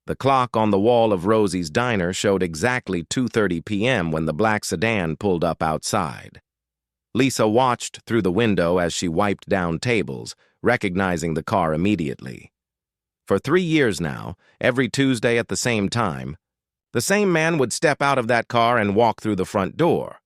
The clock on the wall of Rosie's diner showed exactly 2:30 p.m. when the black sedan pulled up outside. Lisa watched through the window as she wiped down tables, recognizing the car immediately. For 3 years now, every Tuesday at the same time, the same man would step out of that car and walk through the front door.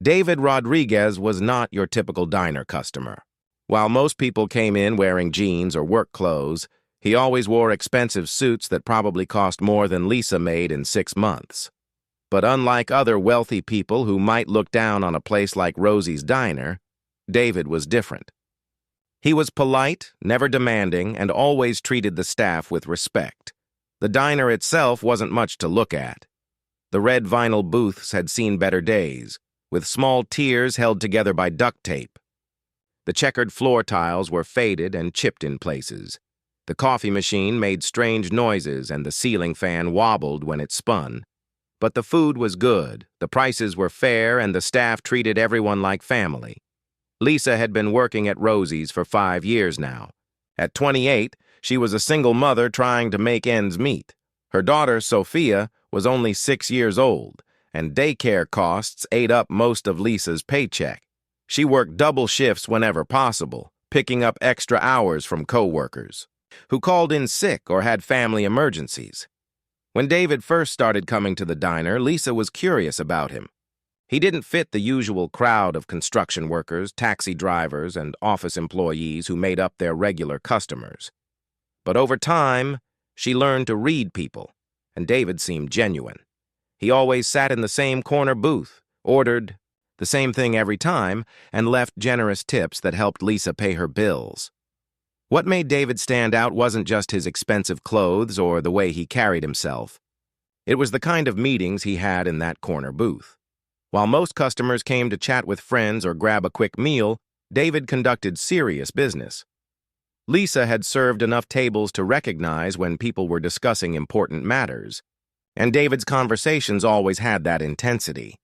David Rodriguez was not your typical diner customer. While most people came in wearing jeans or work clothes, he always wore expensive suits that probably cost more than Lisa made in 6 months. But unlike other wealthy people who might look down on a place like Rosie's Diner, David was different. He was polite, never demanding, and always treated the staff with respect. The diner itself wasn't much to look at. The red vinyl booths had seen better days, with small tiers held together by duct tape. The checkered floor tiles were faded and chipped in places. The coffee machine made strange noises and the ceiling fan wobbled when it spun. But the food was good, the prices were fair, and the staff treated everyone like family. Lisa had been working at Rosie's for 5 years now. At 28, she was a single mother trying to make ends meet. Her daughter, Sophia, was only 6 years old, and daycare costs ate up most of Lisa's paycheck. She worked double shifts whenever possible, picking up extra hours from co-workers who called in sick or had family emergencies. When David first started coming to the diner, Lisa was curious about him. He didn't fit the usual crowd of construction workers, taxi drivers, and office employees who made up their regular customers. But over time, she learned to read people, and David seemed genuine. He always sat in the same corner booth, ordered the same thing every time, and left generous tips that helped Lisa pay her bills. What made David stand out wasn't just his expensive clothes or the way he carried himself. It was the kind of meetings he had in that corner booth. While most customers came to chat with friends or grab a quick meal, David conducted serious business. Lisa had served enough tables to recognize when people were discussing important matters, and David's conversations always had that intensity.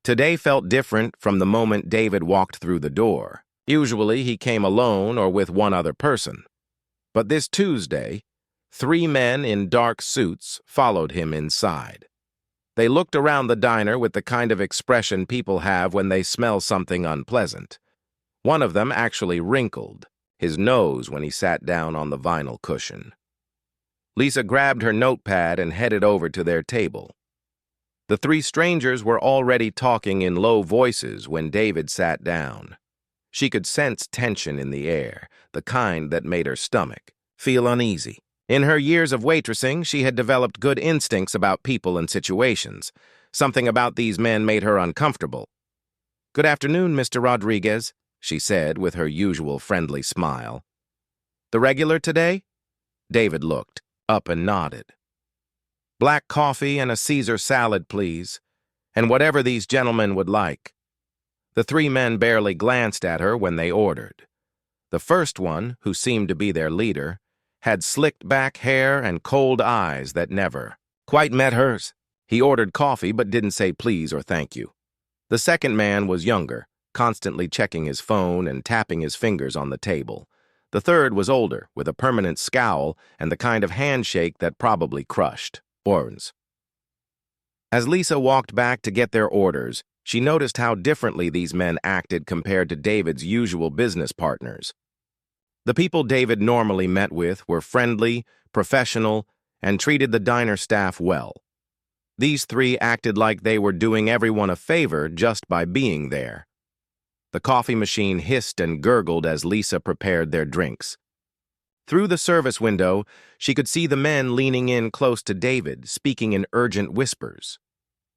Today felt different from the moment David walked through the door. Usually he came alone or with one other person. But this Tuesday, 3 men in dark suits followed him inside. They looked around the diner with the kind of expression people have when they smell something unpleasant. One of them actually wrinkled his nose when he sat down on the vinyl cushion. Lisa grabbed her notepad and headed over to their table. The 3 strangers were already talking in low voices when David sat down. She could sense tension in the air, the kind that made her stomach feel uneasy. In her years of waitressing, she had developed good instincts about people and situations. Something about these men made her uncomfortable. "Good afternoon, Mr. Rodriguez," she said with her usual friendly smile. "The regular today?" David looked up and nodded. "Black coffee and a Caesar salad, please, and whatever these gentlemen would like." The 3 men barely glanced at her when they ordered. The first one, who seemed to be their leader, had slicked back hair and cold eyes that never quite met hers. He ordered coffee but didn't say please or thank you. The second man was younger, constantly checking his phone and tapping his fingers on the table. The third was older, with a permanent scowl and the kind of handshake that probably crushed bones. As Lisa walked back to get their orders, she noticed how differently these men acted compared to David's usual business partners. The people David normally met with were friendly, professional, and treated the diner staff well. These 3 acted like they were doing everyone a favor just by being there. The coffee machine hissed and gurgled as Lisa prepared their drinks. Through the service window, she could see the men leaning in close to David, speaking in urgent whispers.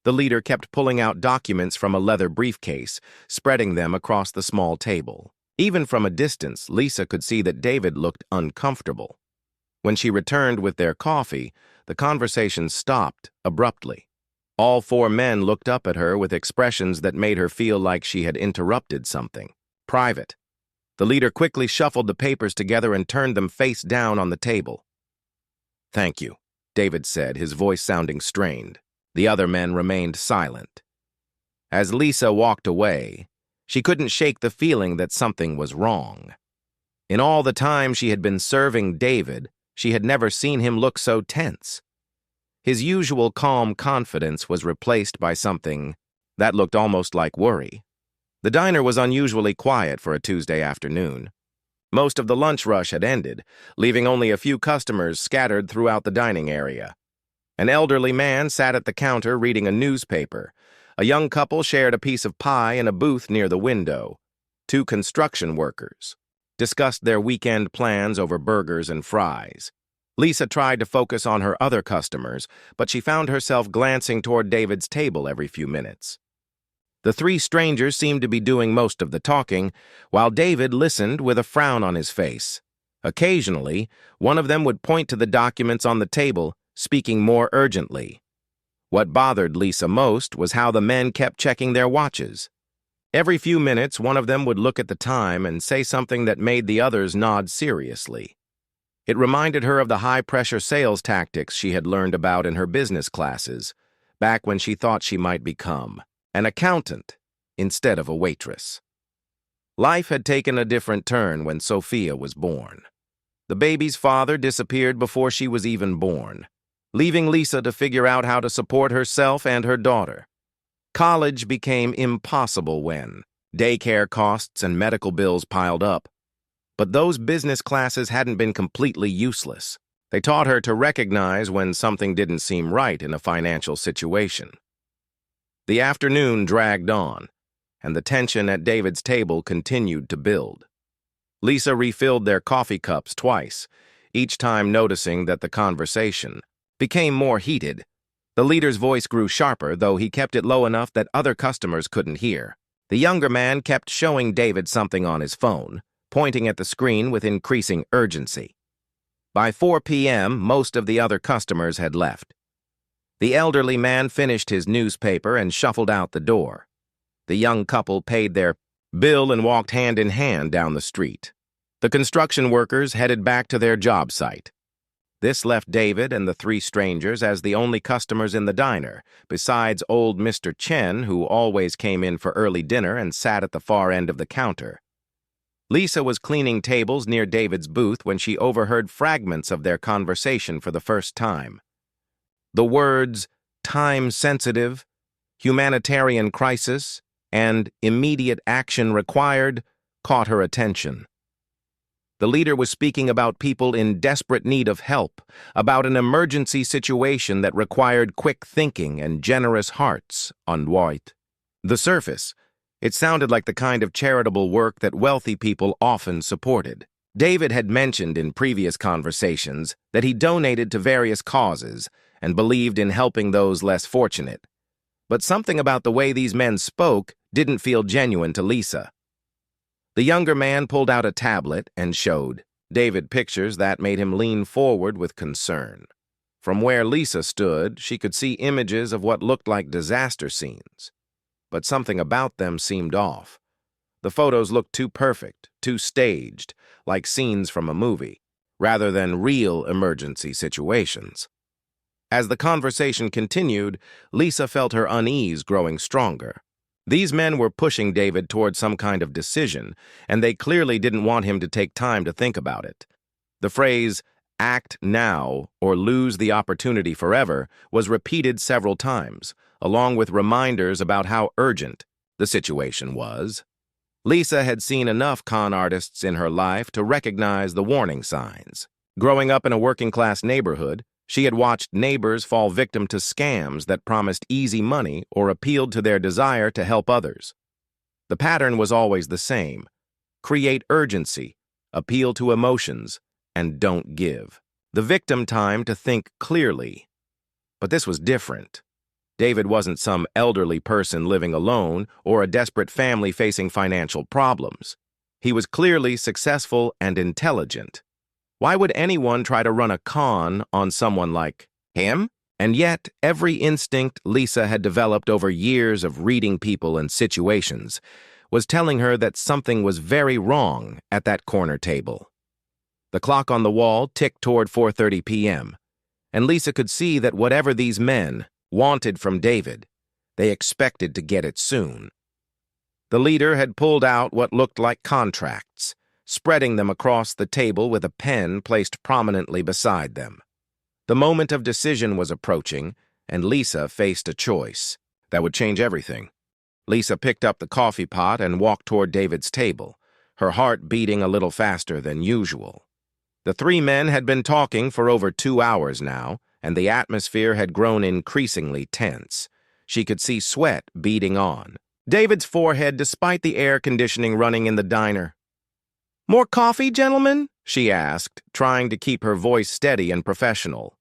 The leader kept pulling out documents from a leather briefcase, spreading them across the small table. Even from a distance, Lisa could see that David looked uncomfortable. When she returned with their coffee, the conversation stopped abruptly. All 4 men looked up at her with expressions that made her feel like she had interrupted something private. The leader quickly shuffled the papers together and turned them face down on the table. "Thank you," David said, his voice sounding strained. The other men remained silent. As Lisa walked away, she couldn't shake the feeling that something was wrong. In all the time she had been serving David, She had never seen him look so tense. His usual calm confidence was replaced by something that looked almost like worry. The diner was unusually quiet for a Tuesday afternoon. Most of the lunch rush had ended, leaving only a few customers scattered throughout the dining area. An elderly man sat at the counter reading a newspaper. A young couple shared a piece of pie in a booth near the window. Two construction workers discussed their weekend plans over burgers and fries. Lisa tried to focus on her other customers, but she found herself glancing toward David's table every few minutes. The three strangers seemed to be doing most of the talking, while David listened with a frown on his face. Occasionally, one of them would point to the documents on the table, speaking more urgently. What bothered Lisa most was how the men kept checking their watches. Every few minutes, one of them would look at the time and say something that made the others nod seriously. It reminded her of the high-pressure sales tactics she had learned about in her business classes, back when she thought she might become an accountant instead of a waitress. Life had taken a different turn when Sophia was born. The baby's father disappeared before she was even born, leaving Lisa to figure out how to support herself and her daughter. College became impossible when daycare costs and medical bills piled up. But those business classes hadn't been completely useless. They taught her to recognize when something didn't seem right in a financial situation. The afternoon dragged on, and the tension at David's table continued to build. Lisa refilled their coffee cups twice, each time noticing that the conversation became more heated. The leader's voice grew sharper, though he kept it low enough that other customers couldn't hear. The younger man kept showing David something on his phone, pointing at the screen with increasing urgency. By 4 p.m., most of the other customers had left. The elderly man finished his newspaper and shuffled out the door. The young couple paid their bill and walked hand in hand down the street. The construction workers headed back to their job site. This left David and the three strangers as the only customers in the diner, besides old Mr. Chen, who always came in for early dinner and sat at the far end of the counter. Lisa was cleaning tables near David's booth when she overheard fragments of their conversation for the first time. The words time-sensitive, humanitarian crisis, and immediate action required caught her attention. The leader was speaking about people in desperate need of help, about an emergency situation that required quick thinking and generous hearts on the surface. It sounded like the kind of charitable work that wealthy people often supported. David had mentioned in previous conversations that he donated to various causes and believed in helping those less fortunate. But something about the way these men spoke didn't feel genuine to Lisa. The younger man pulled out a tablet and showed David pictures that made him lean forward with concern. From where Lisa stood, she could see images of what looked like disaster scenes. But something about them seemed off. The photos looked too perfect, too staged, like scenes from a movie, rather than real emergency situations. As the conversation continued, Lisa felt her unease growing stronger. These men were pushing David toward some kind of decision, and they clearly didn't want him to take time to think about it. The phrase, "act now or lose the opportunity forever," was repeated several times, along with reminders about how urgent the situation was. Lisa had seen enough con artists in her life to recognize the warning signs. Growing up in a working-class neighborhood, she had watched neighbors fall victim to scams that promised easy money or appealed to their desire to help others. The pattern was always the same: create urgency, appeal to emotions, and don't give the victim time to think clearly. But this was different. David wasn't some elderly person living alone or a desperate family facing financial problems. He was clearly successful and intelligent. Why would anyone try to run a con on someone like him? And yet, every instinct Lisa had developed over years of reading people and situations was telling her that something was very wrong at that corner table. The clock on the wall ticked toward 4:30 p.m., and Lisa could see that whatever these men wanted from David, they expected to get it soon. The leader had pulled out what looked like contracts, spreading them across the table with a pen placed prominently beside them. The moment of decision was approaching, and Lisa faced a choice that would change everything. Lisa picked up the coffee pot and walked toward David's table, her heart beating a little faster than usual. The three men had been talking for over 2 hours now, and the atmosphere had grown increasingly tense. She could see sweat beading on David's forehead despite the air conditioning running in the diner. "More coffee, gentlemen?" she asked, trying to keep her voice steady and professional.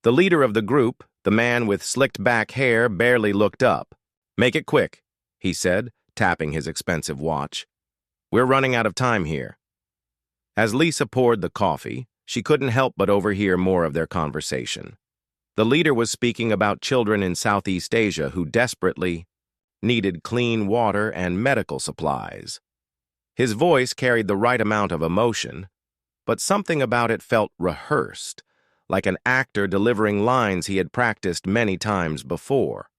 The leader of the group, the man with slicked-back hair, barely looked up. "Make it quick," he said, tapping his expensive watch. "We're running out of time here." As Lisa poured the coffee, she couldn't help but overhear more of their conversation. The leader was speaking about children in Southeast Asia who desperately needed clean water and medical supplies. His voice carried the right amount of emotion, but something about it felt rehearsed, like an actor delivering lines he had practiced many times before.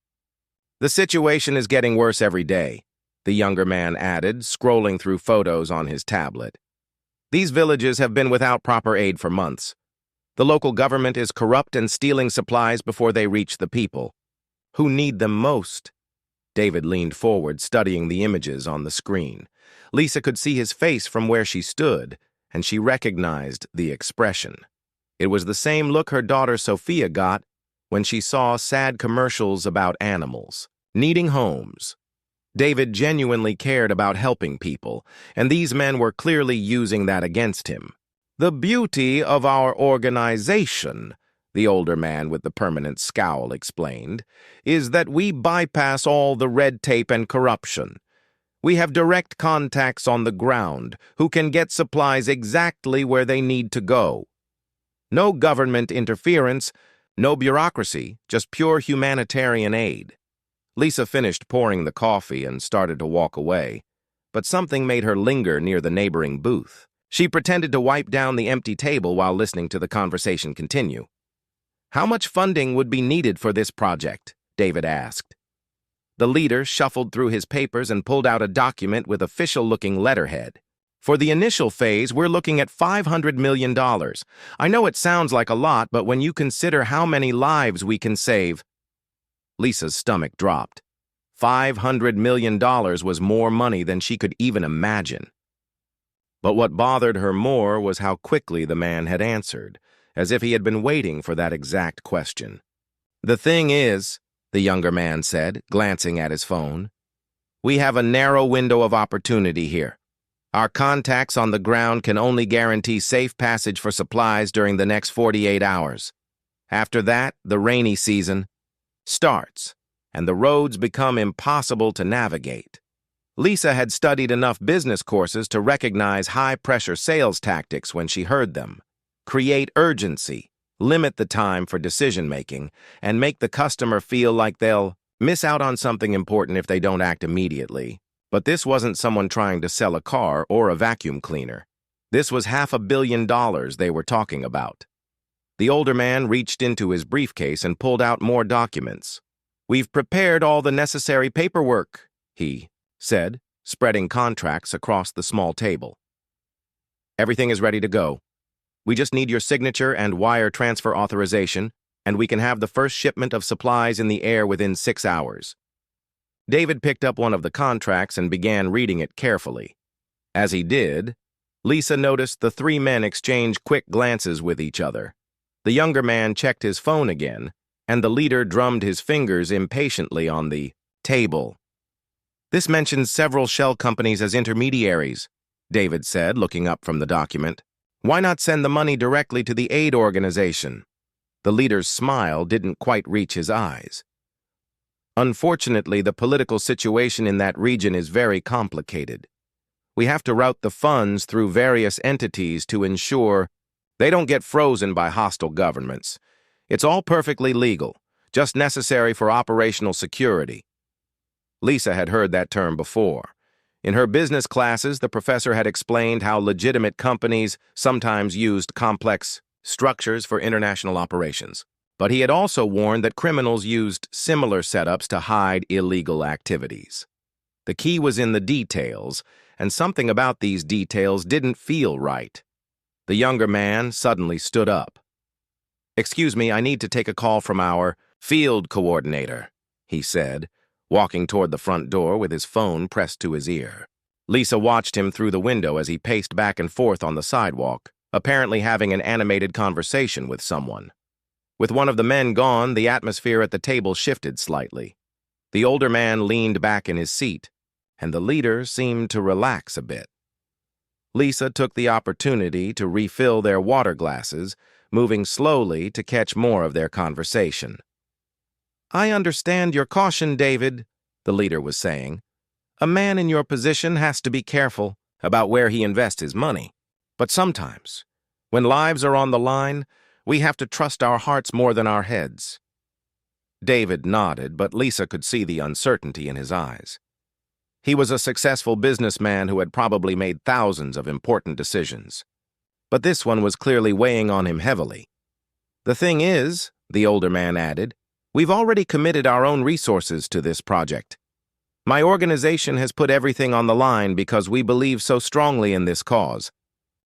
"The situation is getting worse every day," the younger man added, scrolling through photos on his tablet. "These villages have been without proper aid for months. The local government is corrupt and stealing supplies before they reach the people, who need them most." David leaned forward, studying the images on the screen. Lisa could see his face from where she stood, and she recognized the expression. It was the same look her daughter Sophia got when she saw sad commercials about animals needing homes. David genuinely cared about helping people, and these men were clearly using that against him. "The beauty of our organization," the older man with the permanent scowl explained, "is that we bypass all the red tape and corruption. We have direct contacts on the ground who can get supplies exactly where they need to go. No government interference, no bureaucracy, just pure humanitarian aid." Lisa finished pouring the coffee and started to walk away, but something made her linger near the neighboring booth. She pretended to wipe down the empty table while listening to the conversation continue. "How much funding would be needed for this project?" David asked. The leader shuffled through his papers and pulled out a document with official-looking letterhead. "For the initial phase, we're looking at $500 million. I know it sounds like a lot, but when you consider how many lives we can save..." Lisa's stomach dropped. $500 million was more money than she could even imagine. But what bothered her more was how quickly the man had answered, as if he had been waiting for that exact question. "The thing is," the younger man said, glancing at his phone, "we have a narrow window of opportunity here. Our contacts on the ground can only guarantee safe passage for supplies during the next 48 hours. After that, the rainy season starts, and the roads become impossible to navigate." Lisa had studied enough business courses to recognize high-pressure sales tactics when she heard them. Create urgency, limit the time for decision-making, and make the customer feel like they'll miss out on something important if they don't act immediately. But this wasn't someone trying to sell a car or a vacuum cleaner. This was $500 million they were talking about. The older man reached into his briefcase and pulled out more documents. "We've prepared all the necessary paperwork," he said, spreading contracts across the small table. "Everything is ready to go. We just need your signature and wire transfer authorization, and we can have the first shipment of supplies in the air within 6 hours." David picked up one of the contracts and began reading it carefully. As he did, Lisa noticed the three men exchange quick glances with each other. The younger man checked his phone again, and the leader drummed his fingers impatiently on the table. "This mentions several shell companies as intermediaries," David said, looking up from the document. "Why not send the money directly to the aid organization?" The leader's smile didn't quite reach his eyes. "Unfortunately, the political situation in that region is very complicated. We have to route the funds through various entities to ensure they don't get frozen by hostile governments. It's all perfectly legal, just necessary for operational security." Lisa had heard that term before. In her business classes, the professor had explained how legitimate companies sometimes used complex structures for international operations. But he had also warned that criminals used similar setups to hide illegal activities. The key was in the details, and something about these details didn't feel right. The younger man suddenly stood up. "Excuse me, I need to take a call from our field coordinator," he said, walking toward the front door with his phone pressed to his ear. Lisa watched him through the window as he paced back and forth on the sidewalk, apparently having an animated conversation with someone. With one of the men gone, the atmosphere at the table shifted slightly. The older man leaned back in his seat, and the leader seemed to relax a bit. Lisa took the opportunity to refill their water glasses, moving slowly to catch more of their conversation. "I understand your caution, David," the leader was saying. "A man in your position has to be careful about where he invests his money. But sometimes, when lives are on the line, we have to trust our hearts more than our heads." David nodded, but Lisa could see the uncertainty in his eyes. He was a successful businessman who had probably made thousands of important decisions. But this one was clearly weighing on him heavily. "The thing is," the older man added, "we've already committed our own resources to this project. My organization has put everything on the line because we believe so strongly in this cause.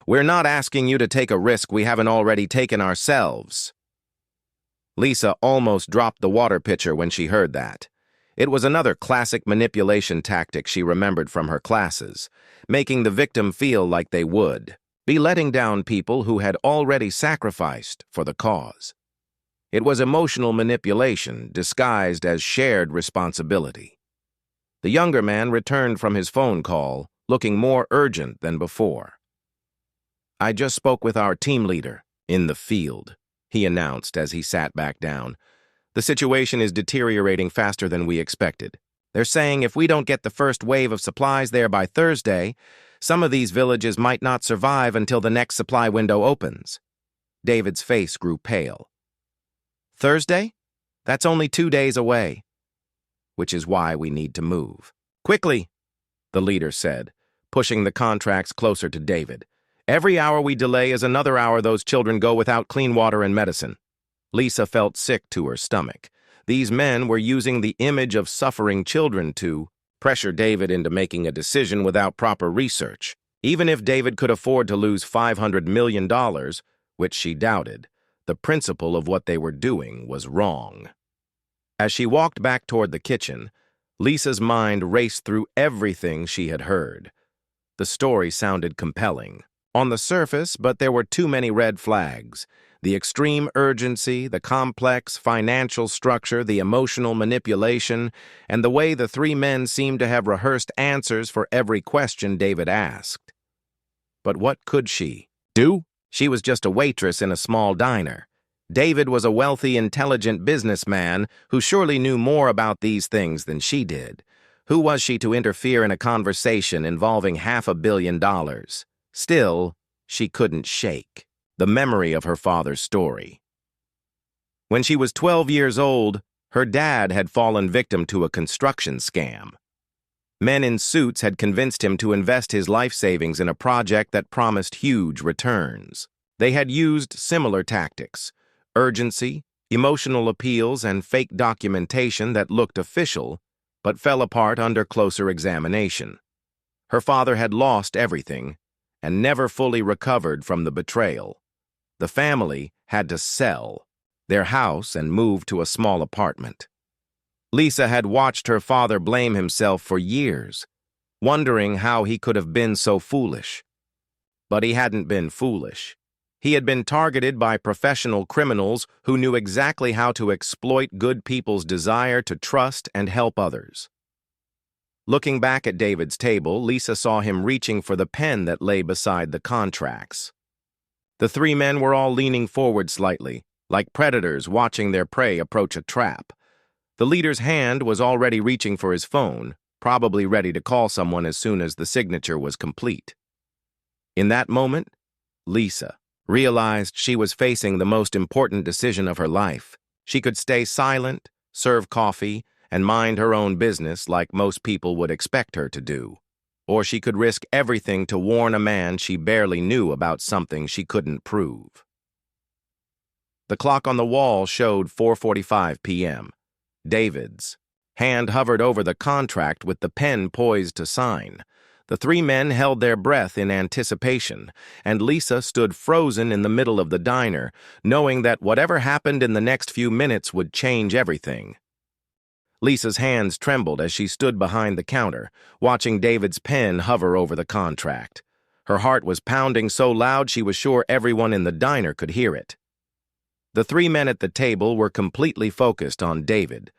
We're not asking you to take a risk we haven't already taken ourselves." Lisa almost dropped the water pitcher when she heard that. It was another classic manipulation tactic she remembered from her classes, making the victim feel like they would be letting down people who had already sacrificed for the cause. It was emotional manipulation disguised as shared responsibility. The younger man returned from his phone call, looking more urgent than before. "I just spoke with our team leader in the field," he announced as he sat back down. "The situation is deteriorating faster than we expected. They're saying if we don't get the first wave of supplies there by Thursday, some of these villages might not survive until the next supply window opens." David's face grew pale. "Thursday? That's only 2 days away." "Which is why we need to move. Quickly," the leader said, pushing the contracts closer to David. "Every hour we delay is another hour those children go without clean water and medicine." Lisa felt sick to her stomach. These men were using the image of suffering children to pressure David into making a decision without proper research. Even if David could afford to lose $500 million, which she doubted, the principle of what they were doing was wrong. As she walked back toward the kitchen, Lisa's mind raced through everything she had heard. The story sounded compelling on the surface, but there were too many red flags. The extreme urgency, the complex financial structure, the emotional manipulation, and the way the three men seemed to have rehearsed answers for every question David asked. But what could she do? She was just a waitress in a small diner. David was a wealthy, intelligent businessman who surely knew more about these things than she did. Who was she to interfere in a conversation involving $500 million? Still, she couldn't shake the memory of her father's story. When she was 12 years old, her dad had fallen victim to a construction scam. Men in suits had convinced him to invest his life savings in a project that promised huge returns. They had used similar tactics: urgency, emotional appeals, and fake documentation that looked official, but fell apart under closer examination. Her father had lost everything and never fully recovered from the betrayal. The family had to sell their house and move to a small apartment. Lisa had watched her father blame himself for years, wondering how he could have been so foolish. But he hadn't been foolish. He had been targeted by professional criminals who knew exactly how to exploit good people's desire to trust and help others. Looking back at David's table, Lisa saw him reaching for the pen that lay beside the contracts. The three men were all leaning forward slightly, like predators watching their prey approach a trap. The leader's hand was already reaching for his phone, probably ready to call someone as soon as the signature was complete. In that moment, Lisa realized she was facing the most important decision of her life. She could stay silent, serve coffee, and mind her own business like most people would expect her to do. Or she could risk everything to warn a man she barely knew about something she couldn't prove. The clock on the wall showed 4:45 p.m. David's hand hovered over the contract with the pen poised to sign. The three men held their breath in anticipation, and Lisa stood frozen in the middle of the diner, knowing that whatever happened in the next few minutes would change everything. Lisa's hands trembled as she stood behind the counter, watching David's pen hover over the contract. Her heart was pounding so loud she was sure everyone in the diner could hear it. The three men at the table were completely focused on David,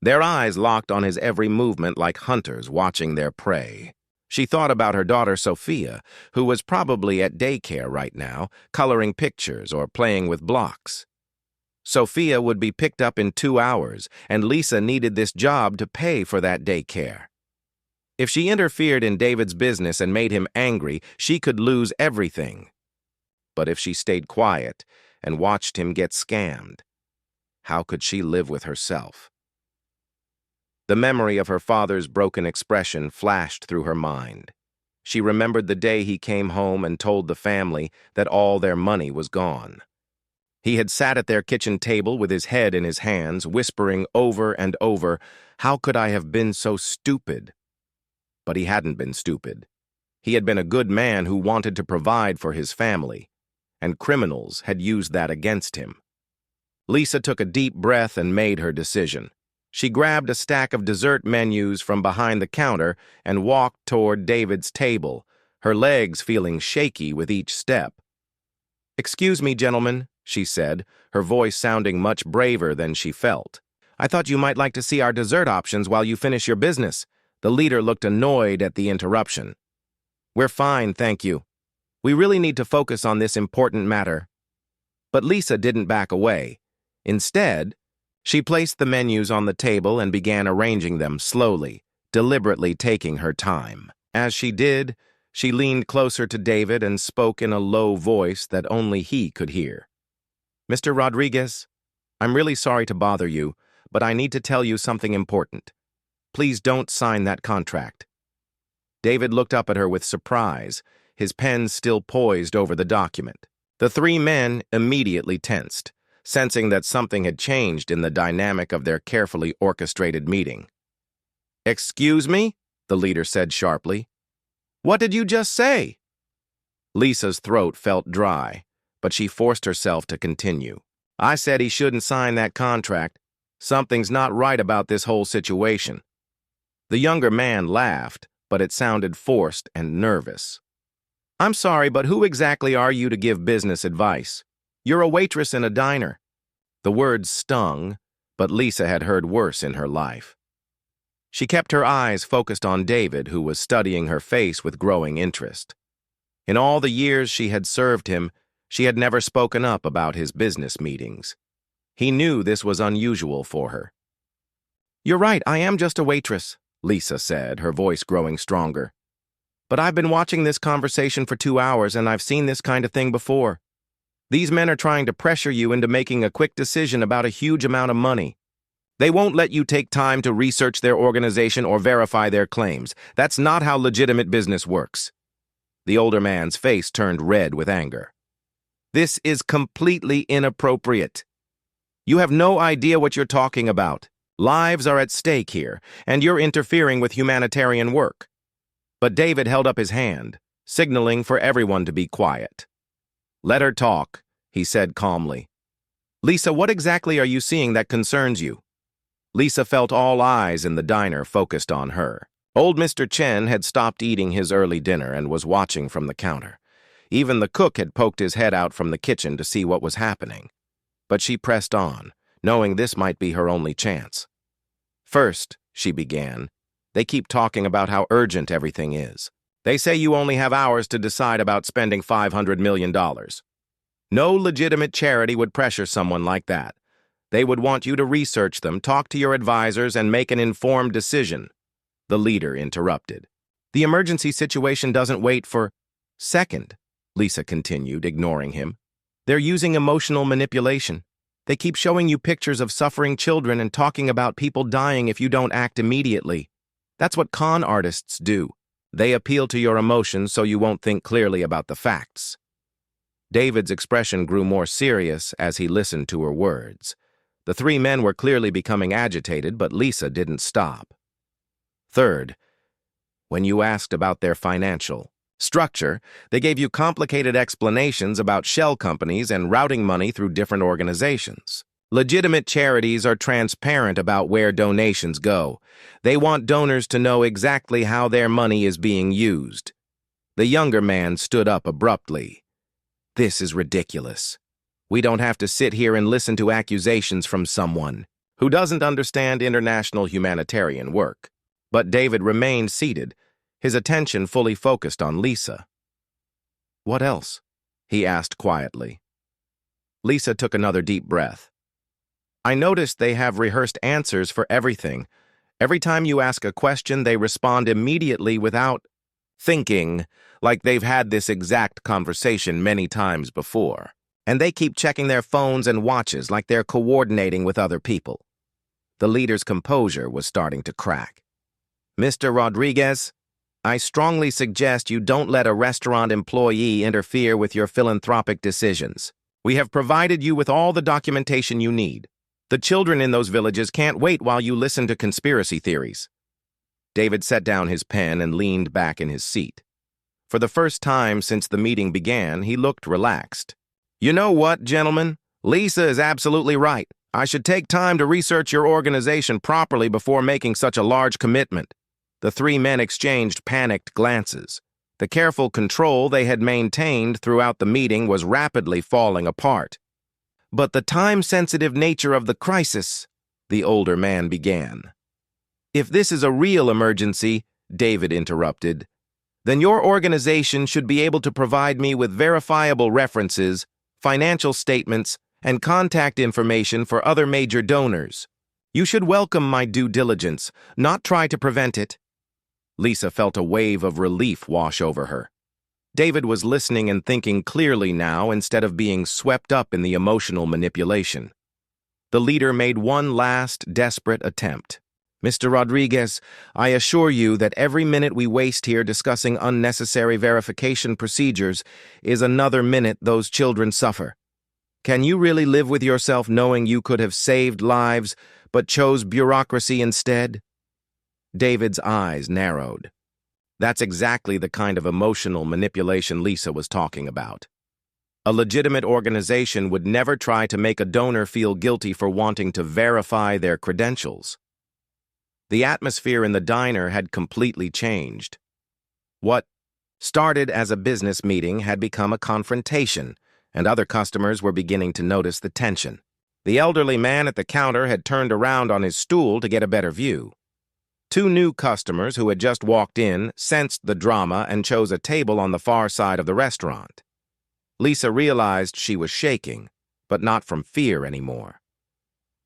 their eyes locked on his every movement like hunters watching their prey. She thought about her daughter Sophia, who was probably at daycare right now, coloring pictures or playing with blocks. Sophia would be picked up in 2 hours, and Lisa needed this job to pay for that daycare. If she interfered in David's business and made him angry, she could lose everything. But if she stayed quiet and watched him get scammed, how could she live with herself? The memory of her father's broken expression flashed through her mind. She remembered the day he came home and told the family that all their money was gone. He had sat at their kitchen table with his head in his hands, whispering over and over, "How could I have been so stupid?" But he hadn't been stupid. He had been a good man who wanted to provide for his family, and criminals had used that against him. Lisa took a deep breath and made her decision. She grabbed a stack of dessert menus from behind the counter and walked toward David's table, her legs feeling shaky with each step. "Excuse me, gentlemen," she said, her voice sounding much braver than she felt. "I thought you might like to see our dessert options while you finish your business." The leader looked annoyed at the interruption. "We're fine, thank you. We really need to focus on this important matter." But Lisa didn't back away. Instead, she placed the menus on the table and began arranging them slowly, deliberately taking her time. As she did, she leaned closer to David and spoke in a low voice that only he could hear. "Mr. Rodriguez, I'm really sorry to bother you, but I need to tell you something important. Please don't sign that contract." David looked up at her with surprise, his pen still poised over the document. The three men immediately tensed, sensing that something had changed in the dynamic of their carefully orchestrated meeting. "Excuse me?" the leader said sharply. "What did you just say?" Lisa's throat felt dry, but she forced herself to continue. "I said he shouldn't sign that contract. Something's not right about this whole situation." The younger man laughed, but it sounded forced and nervous. "I'm sorry, but who exactly are you to give business advice? You're a waitress in a diner." The words stung, but Lisa had heard worse in her life. She kept her eyes focused on David, who was studying her face with growing interest. In all the years she had served him, she had never spoken up about his business meetings. He knew this was unusual for her. "You're right, I am just a waitress," Lisa said, her voice growing stronger. "But I've been watching this conversation for 2 hours and I've seen this kind of thing before. These men are trying to pressure you into making a quick decision about a huge amount of money. They won't let you take time to research their organization or verify their claims. That's not how legitimate business works." The older man's face turned red with anger. "This is completely inappropriate. You have no idea what you're talking about. Lives are at stake here, and you're interfering with humanitarian work." But David held up his hand, signaling for everyone to be quiet. "Let her talk," he said calmly. "Lisa, what exactly are you seeing that concerns you?" Lisa felt all eyes in the diner focused on her. Old Mr. Chen had stopped eating his early dinner and was watching from the counter. Even the cook had poked his head out from the kitchen to see what was happening. But she pressed on, knowing this might be her only chance. "First," she began, "they keep talking about how urgent everything is. They say you only have hours to decide about spending $500 million. No legitimate charity would pressure someone like that. They would want you to research them, talk to your advisors, and make an informed decision." The leader interrupted. "The emergency situation doesn't wait for..." "Second," Lisa continued, ignoring him, "they're using emotional manipulation. They keep showing you pictures of suffering children and talking about people dying if you don't act immediately. That's what con artists do. They appeal to your emotions so you won't think clearly about the facts." David's expression grew more serious as he listened to her words. The three men were clearly becoming agitated, but Lisa didn't stop. "Third, When you asked about their financial structure, they gave you complicated explanations about shell companies and routing money through different organizations. Legitimate charities are transparent about where donations go. They want donors to know exactly how their money is being used. The younger man stood up abruptly. This is ridiculous. We don't have to sit here and listen to accusations from someone who doesn't understand international humanitarian work. But David remained seated, his attention fully focused on Lisa. What else? He asked quietly. Lisa took another deep breath. I noticed they have rehearsed answers for everything. Every time you ask a question, they respond immediately without thinking, like they've had this exact conversation many times before. And they keep checking their phones and watches like they're coordinating with other people. The leader's composure was starting to crack. Mr. Rodriguez, I strongly suggest you don't let a restaurant employee interfere with your philanthropic decisions. We have provided you with all the documentation you need. The children in those villages can't wait while you listen to conspiracy theories. David set down his pen and leaned back in his seat. For the first time since the meeting began, he looked relaxed. You know what, gentlemen? Lisa is absolutely right. I should take time to research your organization properly before making such a large commitment. The three men exchanged panicked glances. The careful control they had maintained throughout the meeting was rapidly falling apart. But the time-sensitive nature of the crisis, the older man began. If this is a real emergency, David interrupted, then your organization should be able to provide me with verifiable references, financial statements, and contact information for other major donors. You should welcome my due diligence, not try to prevent it. Lisa felt a wave of relief wash over her. David was listening and thinking clearly now instead of being swept up in the emotional manipulation. The leader made one last, desperate attempt. Mr. Rodriguez, I assure you that every minute we waste here discussing unnecessary verification procedures is another minute those children suffer. Can you really live with yourself knowing you could have saved lives but chose bureaucracy instead? David's eyes narrowed. That's exactly the kind of emotional manipulation Lisa was talking about. A legitimate organization would never try to make a donor feel guilty for wanting to verify their credentials. The atmosphere in the diner had completely changed. What started as a business meeting had become a confrontation, and other customers were beginning to notice the tension. The elderly man at the counter had turned around on his stool to get a better view. Two new customers who had just walked in sensed the drama and chose a table on the far side of the restaurant. Lisa realized she was shaking, but not from fear anymore.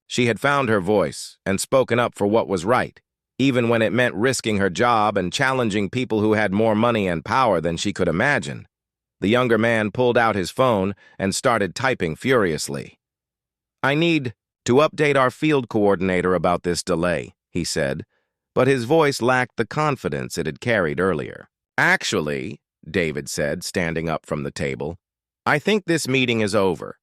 She had found her voice and spoken up for what was right, even when it meant risking her job and challenging people who had more money and power than she could imagine. The younger man pulled out his phone and started typing furiously. I need to update our field coordinator about this delay, he said, but his voice lacked the confidence it had carried earlier. Actually, David said, standing up from the table, I think this meeting is over.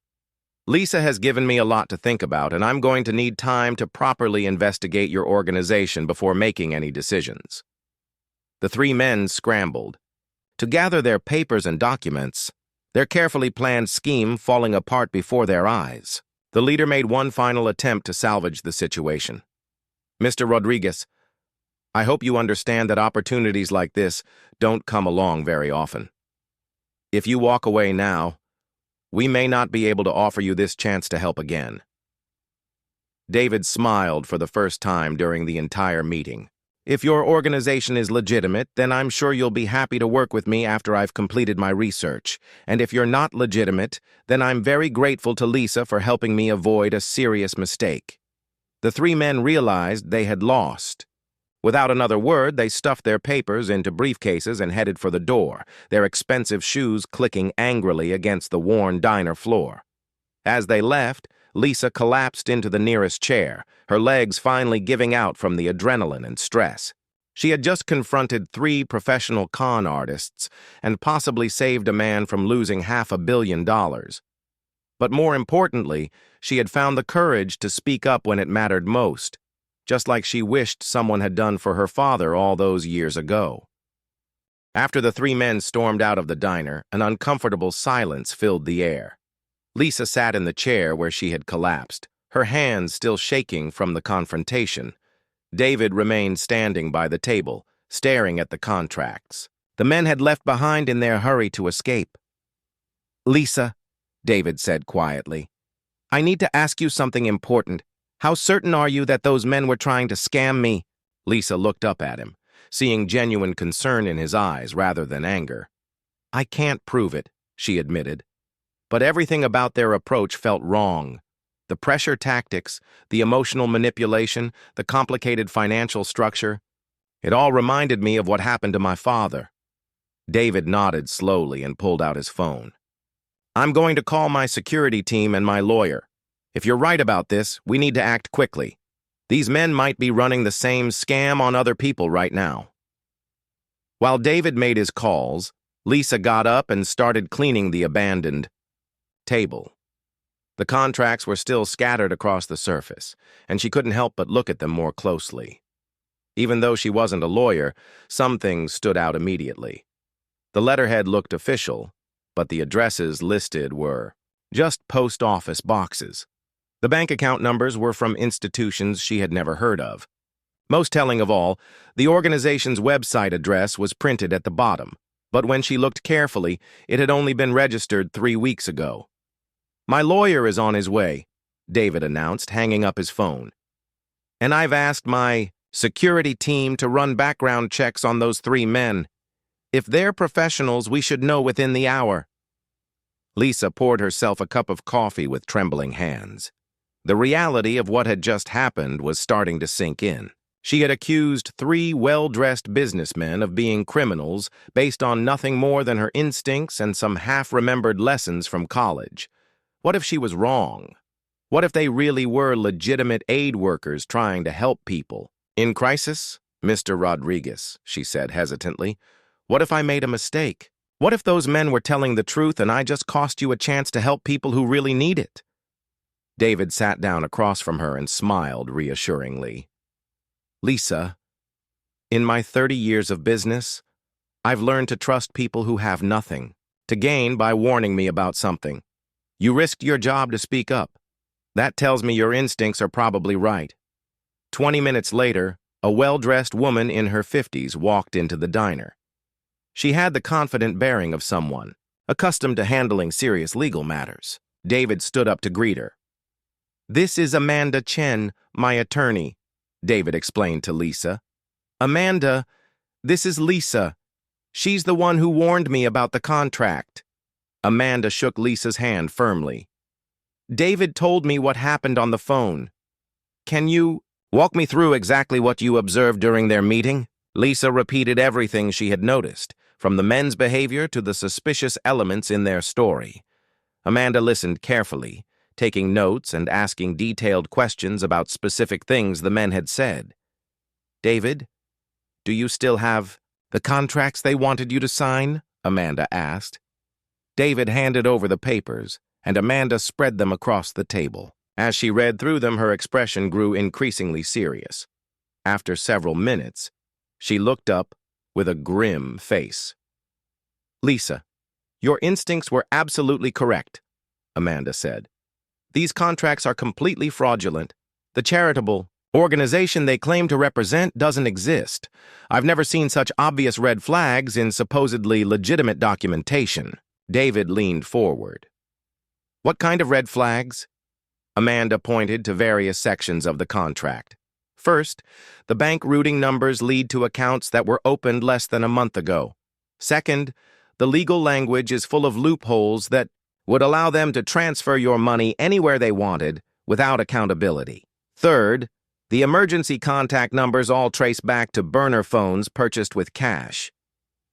Lisa has given me a lot to think about, and I'm going to need time to properly investigate your organization before making any decisions. The three men scrambled. To gather their papers and documents, their carefully planned scheme falling apart before their eyes. The leader made one final attempt to salvage the situation. Mr. Rodriguez, I hope you understand that opportunities like this don't come along very often. If you walk away now, we may not be able to offer you this chance to help again. David smiled for the first time during the entire meeting. If your organization is legitimate, then I'm sure you'll be happy to work with me after I've completed my research. And if you're not legitimate, then I'm very grateful to Lisa for helping me avoid a serious mistake. The three men realized they had lost. Without another word, they stuffed their papers into briefcases and headed for the door, their expensive shoes clicking angrily against the worn diner floor. As they left, Lisa collapsed into the nearest chair, her legs finally giving out from the adrenaline and stress. She had just confronted 3 professional con artists and possibly saved a man from losing $500 million. But more importantly, she had found the courage to speak up when it mattered most, just like she wished someone had done for her father all those years ago. After the three men stormed out of the diner, an uncomfortable silence filled the air. Lisa sat in the chair where she had collapsed, her hands still shaking from the confrontation. David remained standing by the table, staring at the contracts. The men had left behind in their hurry to escape. "Lisa," David said quietly, "I need to ask you something important. How certain are you that those men were trying to scam me?" Lisa looked up at him, seeing genuine concern in his eyes rather than anger. "I can't prove it," she admitted. But everything about their approach felt wrong. The pressure tactics, the emotional manipulation, the complicated financial structure. It all reminded me of what happened to my father. David nodded slowly and pulled out his phone. "I'm going to call my security team and my lawyer. If you're right about this, we need to act quickly. These men might be running the same scam on other people right now." While David made his calls, Lisa got up and started cleaning the abandoned table. The contracts were still scattered across the surface, and she couldn't help but look at them more closely. Even though she wasn't a lawyer, some things stood out immediately. The letterhead looked official, but the addresses listed were just post office boxes. The bank account numbers were from institutions she had never heard of. Most telling of all, the organization's website address was printed at the bottom, but when she looked carefully, it had only been registered 3 weeks ago. "My lawyer is on his way," David announced, hanging up his phone. "And I've asked my security team to run background checks on those 3 men. If they're professionals, we should know within the hour." Lisa poured herself a cup of coffee with trembling hands. The reality of what had just happened was starting to sink in. She had accused 3 well-dressed businessmen of being criminals based on nothing more than her instincts and some half-remembered lessons from college. What if she was wrong? What if they really were legitimate aid workers trying to help people in crisis? "Mr. Rodriguez," she said hesitantly, "what if I made a mistake? What if those men were telling the truth and I just cost you a chance to help people who really need it?" David sat down across from her and smiled reassuringly. "Lisa, in my 30 years of business, I've learned to trust people who have nothing to gain by warning me about something. You risked your job to speak up. That tells me your instincts are probably right." 20 minutes later, a well-dressed woman in her 50s walked into the diner. She had the confident bearing of someone accustomed to handling serious legal matters. David stood up to greet her. "This is Amanda Chen, my attorney," David explained to Lisa. "Amanda, this is Lisa. She's the one who warned me about the contract." Amanda shook Lisa's hand firmly. "David told me what happened on the phone. Can you walk me through exactly what you observed during their meeting?" Lisa repeated everything she had noticed, from the men's behavior to the suspicious elements in their story. Amanda listened carefully, taking notes and asking detailed questions about specific things the men had said. "David, do you still have the contracts they wanted you to sign?" Amanda asked. David handed over the papers, and Amanda spread them across the table. As she read through them, her expression grew increasingly serious. After several minutes, she looked up with a grim face. "Lisa, your instincts were absolutely correct," Amanda said. "These contracts are completely fraudulent. The charitable organization they claim to represent doesn't exist. I've never seen such obvious red flags in supposedly legitimate documentation." David leaned forward. "What kind of red flags?" Amanda pointed to various sections of the contract. "First, the bank routing numbers lead to accounts that were opened less than a month ago. Second, the legal language is full of loopholes that would allow them to transfer your money anywhere they wanted without accountability. Third, the emergency contact numbers all trace back to burner phones purchased with cash."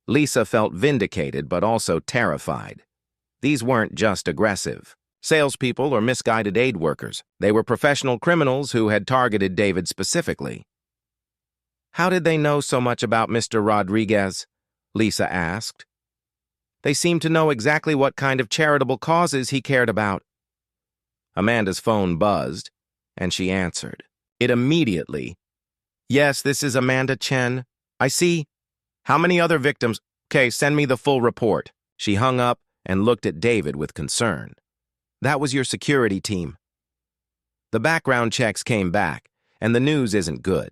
Lisa felt vindicated but also terrified. These weren't just aggressive salespeople or misguided aid workers. They were professional criminals who had targeted David specifically. "How did they know so much about Mr. Rodriguez?" Lisa asked. "They seemed to know exactly what kind of charitable causes he cared about." Amanda's phone buzzed, and she answered it immediately. "Yes, this is Amanda Chen. I see. How many other victims?" Okay, send me the full report. She hung up and looked at David with concern. That was your security team. The background checks came back, and the news isn't good.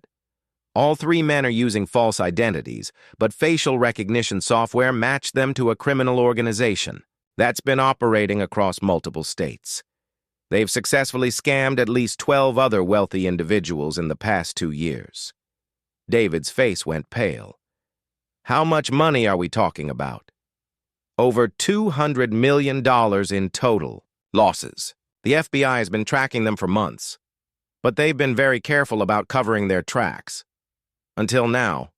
All three men are using false identities, but facial recognition software matched them to a criminal organization that's been operating across multiple states. They've successfully scammed at least 12 other wealthy individuals in the past 2 years. David's face went pale. How much money are we talking about? Over $200 million in total losses. The FBI has been tracking them for months, but they've been very careful about covering their tracks. Until now.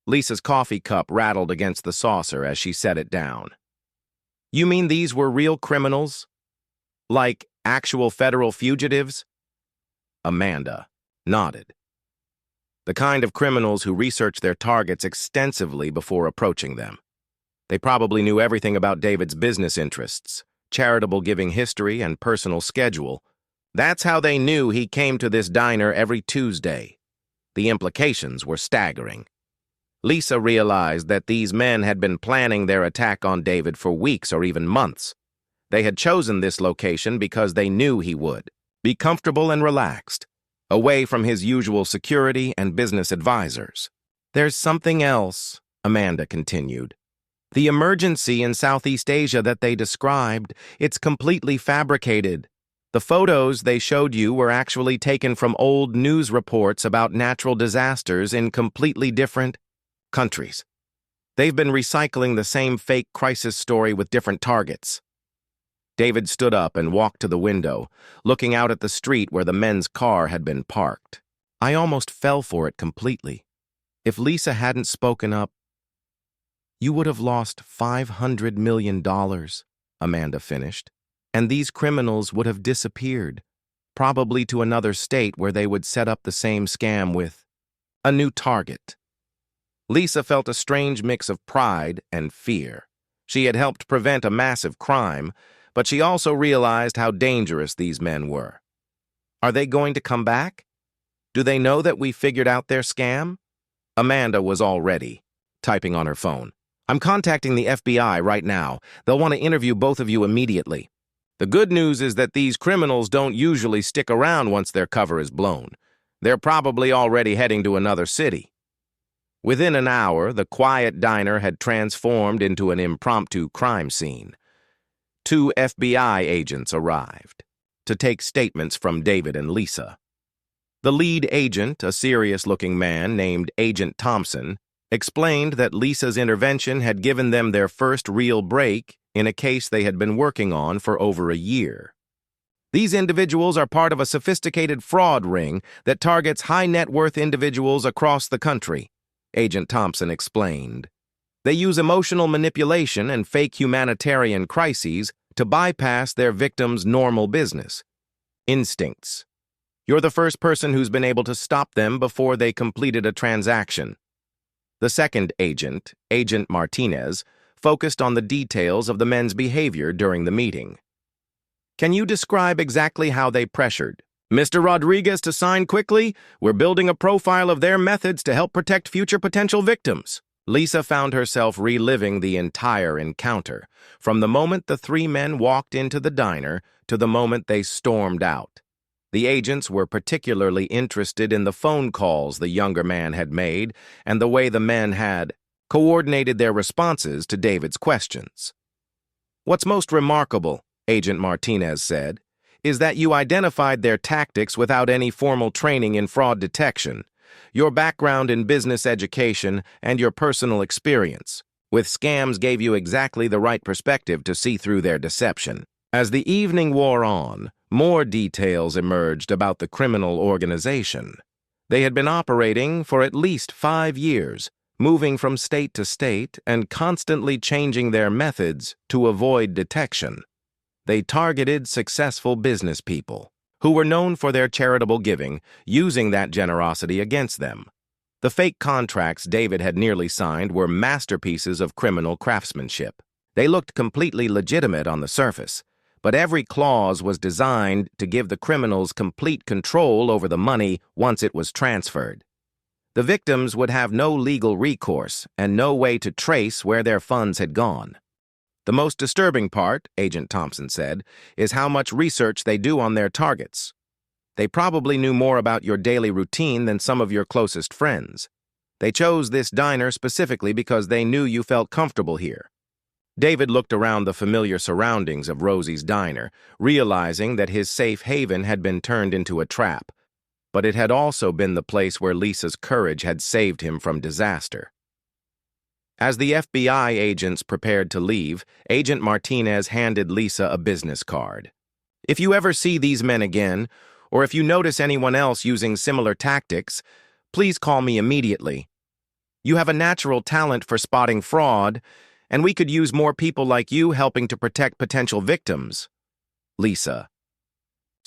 Lisa's coffee cup rattled against the saucer as she set it down. You mean these were real criminals? Like actual federal fugitives? Amanda nodded. The kind of criminals who research their targets extensively before approaching them. They probably knew everything about David's business interests, charitable giving history, and personal schedule. That's how they knew he came to this diner every Tuesday. The implications were staggering. Lisa realized that these men had been planning their attack on David for weeks or even months. They had chosen this location because they knew he would be comfortable and relaxed, away from his usual security and business advisors. There's something else, Amanda continued. The emergency in Southeast Asia that they described, it's completely fabricated. The photos they showed you were actually taken from old news reports about natural disasters in completely different countries. They've been recycling the same fake crisis story with different targets. David stood up and walked to the window, looking out at the street where the men's car had been parked. I almost fell for it completely. If Lisa hadn't spoken up, you would have lost $500 million, Amanda finished, and these criminals would have disappeared, probably to another state where they would set up the same scam with a new target. Lisa felt a strange mix of pride and fear. She had helped prevent a massive crime, but she also realized how dangerous these men were. Are they going to come back? Do they know that we figured out their scam? Amanda was all ready, typing on her phone. I'm contacting the FBI right now. They'll want to interview both of you immediately. The good news is that these criminals don't usually stick around once their cover is blown. They're probably already heading to another city. Within an hour, the quiet diner had transformed into an impromptu crime scene. 2 FBI agents arrived to take statements from David and Lisa. The lead agent, a serious-looking man named Agent Thompson, explained that Lisa's intervention had given them their first real break in a case they had been working on for over a year. These individuals are part of a sophisticated fraud ring that targets high-net-worth individuals across the country, Agent Thompson explained. They use emotional manipulation and fake humanitarian crises to bypass their victims' normal business instincts. You're the first person who's been able to stop them before they completed a transaction. The second agent, Agent Martinez, focused on the details of the men's behavior during the meeting. Can you describe exactly how they pressured Mr. Rodriguez to sign quickly? We're building a profile of their methods to help protect future potential victims. Lisa found herself reliving the entire encounter, from the moment the 3 men walked into the diner to the moment they stormed out. The agents were particularly interested in the phone calls the younger man had made and the way the men had coordinated their responses to David's questions. What's most remarkable, Agent Martinez said, is that you identified their tactics without any formal training in fraud detection. Your background in business education and your personal experience with scams gave you exactly the right perspective to see through their deception. As the evening wore on, more details emerged about the criminal organization. They had been operating for at least 5 years, moving from state to state and constantly changing their methods to avoid detection. They targeted successful business people who were known for their charitable giving, using that generosity against them. The fake contracts David had nearly signed were masterpieces of criminal craftsmanship. They looked completely legitimate on the surface, but every clause was designed to give the criminals complete control over the money once it was transferred. The victims would have no legal recourse and no way to trace where their funds had gone. The most disturbing part, Agent Thompson said, is how much research they do on their targets. They probably knew more about your daily routine than some of your closest friends. They chose this diner specifically because they knew you felt comfortable here. David looked around the familiar surroundings of Rosie's diner, realizing that his safe haven had been turned into a trap. But it had also been the place where Lisa's courage had saved him from disaster. As the FBI agents prepared to leave, Agent Martinez handed Lisa a business card. If you ever see these men again, or if you notice anyone else using similar tactics, please call me immediately. You have a natural talent for spotting fraud, and we could use more people like you helping to protect potential victims. Lisa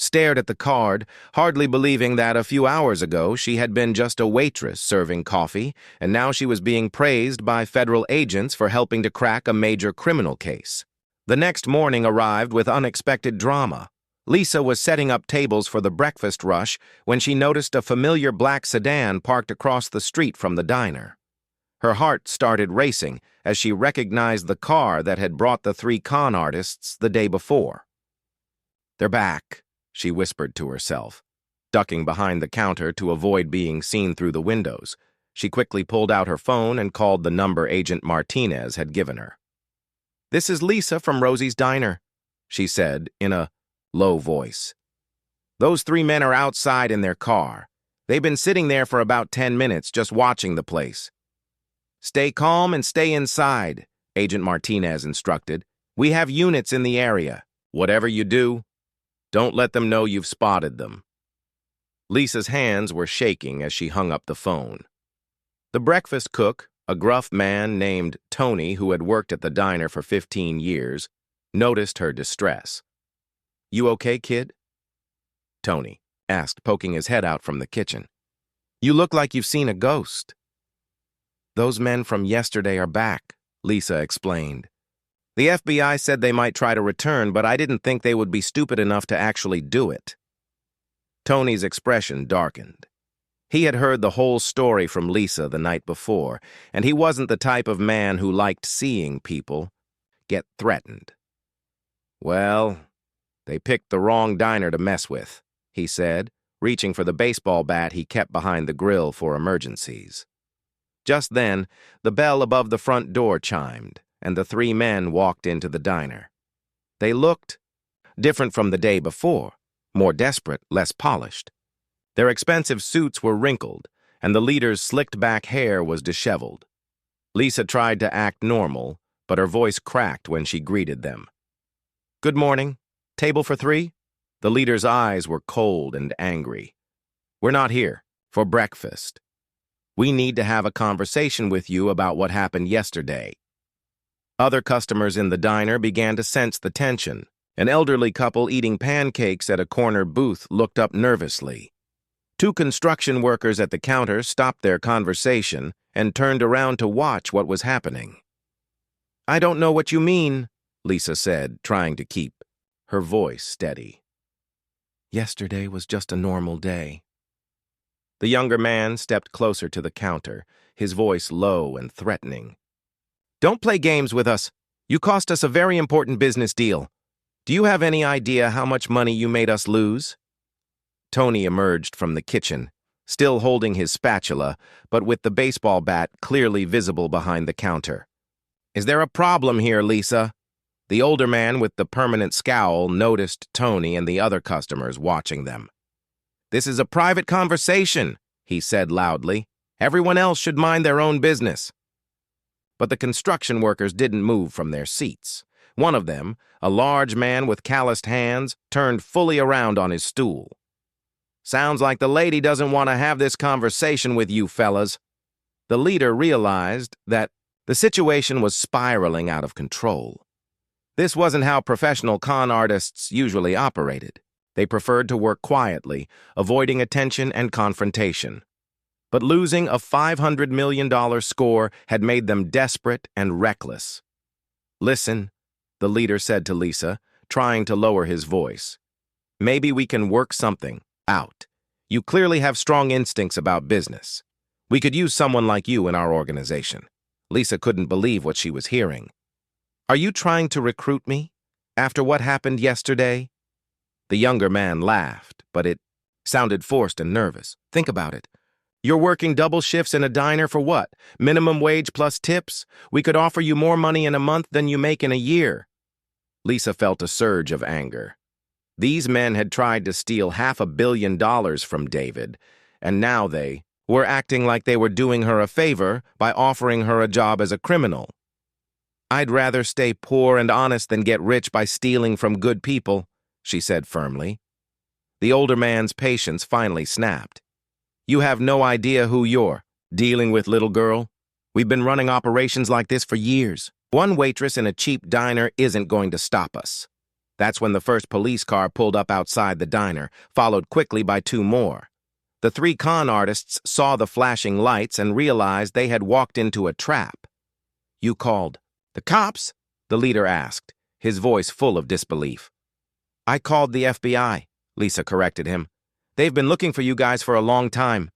stared at the card, hardly believing that a few hours ago she had been just a waitress serving coffee, and now she was being praised by federal agents for helping to crack a major criminal case. The next morning arrived with unexpected drama. Lisa was setting up tables for the breakfast rush when she noticed a familiar black sedan parked across the street from the diner. Her heart started racing as she recognized the car that had brought the three con artists the day before. "They're back," she whispered to herself. Ducking behind the counter to avoid being seen through the windows, she quickly pulled out her phone and called the number Agent Martinez had given her. "This is Lisa from Rosie's Diner," she said in a low voice. "Those three men are outside in their car. They've been sitting there for about 10 minutes just watching the place." "Stay calm and stay inside," Agent Martinez instructed. "We have units in the area. Whatever you do, don't let them know you've spotted them." Lisa's hands were shaking as she hung up the phone. The breakfast cook, a gruff man named Tony who had worked at the diner for 15 years, noticed her distress. "You okay, kid?" Tony asked, poking his head out from the kitchen. "You look like you've seen a ghost." "Those men from yesterday are back," Lisa explained. "The FBI said they might try to return, but I didn't think they would be stupid enough to actually do it." Tony's expression darkened. He had heard the whole story from Lisa the night before, and he wasn't the type of man who liked seeing people get threatened. "Well, they picked the wrong diner to mess with," he said, reaching for the baseball bat he kept behind the grill for emergencies. Just then, the bell above the front door chimed, and the three men walked into the diner. They looked different from the day before, more desperate, less polished. Their expensive suits were wrinkled, and the leader's slicked-back hair was disheveled. Lisa tried to act normal, but her voice cracked when she greeted them. "Good morning. Table for 3? The leader's eyes were cold and angry. "We're not here for breakfast. We need to have a conversation with you about what happened yesterday." Other customers in the diner began to sense the tension. An elderly couple eating pancakes at a corner booth looked up nervously. Two construction workers at the counter stopped their conversation and turned around to watch what was happening. "I don't know what you mean," Lisa said, trying to keep her voice steady. "Yesterday was just a normal day." The younger man stepped closer to the counter, his voice low and threatening. "Don't play games with us. You cost us a very important business deal. Do you have any idea how much money you made us lose?" Tony emerged from the kitchen, still holding his spatula, but with the baseball bat clearly visible behind the counter. "Is there a problem here, Lisa?" The older man with the permanent scowl noticed Tony and the other customers watching them. "This is a private conversation," he said loudly. "Everyone else should mind their own business." But the construction workers didn't move from their seats. One of them, a large man with calloused hands, turned fully around on his stool. "Sounds like the lady doesn't want to have this conversation with you fellas." The leader realized that the situation was spiraling out of control. This wasn't how professional con artists usually operated. They preferred to work quietly, avoiding attention and confrontation. But losing a $500 million score had made them desperate and reckless. "Listen," the leader said to Lisa, trying to lower his voice. "Maybe we can work something out. You clearly have strong instincts about business. We could use someone like you in our organization. Lisa couldn't believe what she was hearing. Are you trying to recruit me? After what happened yesterday? The younger man laughed, but it sounded forced and nervous. Think about it. You're working double shifts in a diner for what? Minimum wage plus tips? We could offer you more money in a month than you make in a year. Lisa felt a surge of anger. These men had tried to steal $500 million from David, and now they were acting like they were doing her a favor by offering her a job as a criminal. I'd rather stay poor and honest than get rich by stealing from good people, she said firmly. The older man's patience finally snapped. You have no idea who you're dealing with, little girl. We've been running operations like this for years. One waitress in a cheap diner isn't going to stop us. That's when the first police car pulled up outside the diner, followed quickly by 2 more. The 3 con artists saw the flashing lights and realized they had walked into a trap. You called the cops? The leader asked, his voice full of disbelief. I called the FBI, Lisa corrected him. They've been looking for you guys for a long time.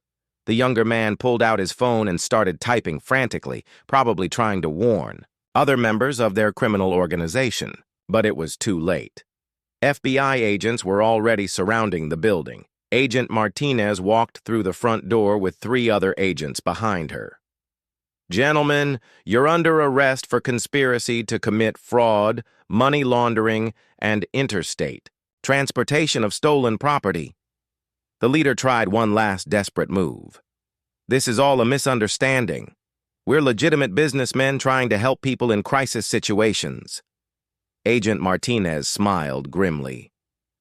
The younger man pulled out his phone and started typing frantically, probably trying to warn other members of their criminal organization. But it was too late. FBI agents were already surrounding the building. Agent Martinez walked through the front door with 3 other agents behind her. Gentlemen, you're under arrest for conspiracy to commit fraud, money laundering, and interstate transportation of stolen property. The leader tried one last desperate move. This is all a misunderstanding. We're legitimate businessmen trying to help people in crisis situations. Agent Martinez smiled grimly.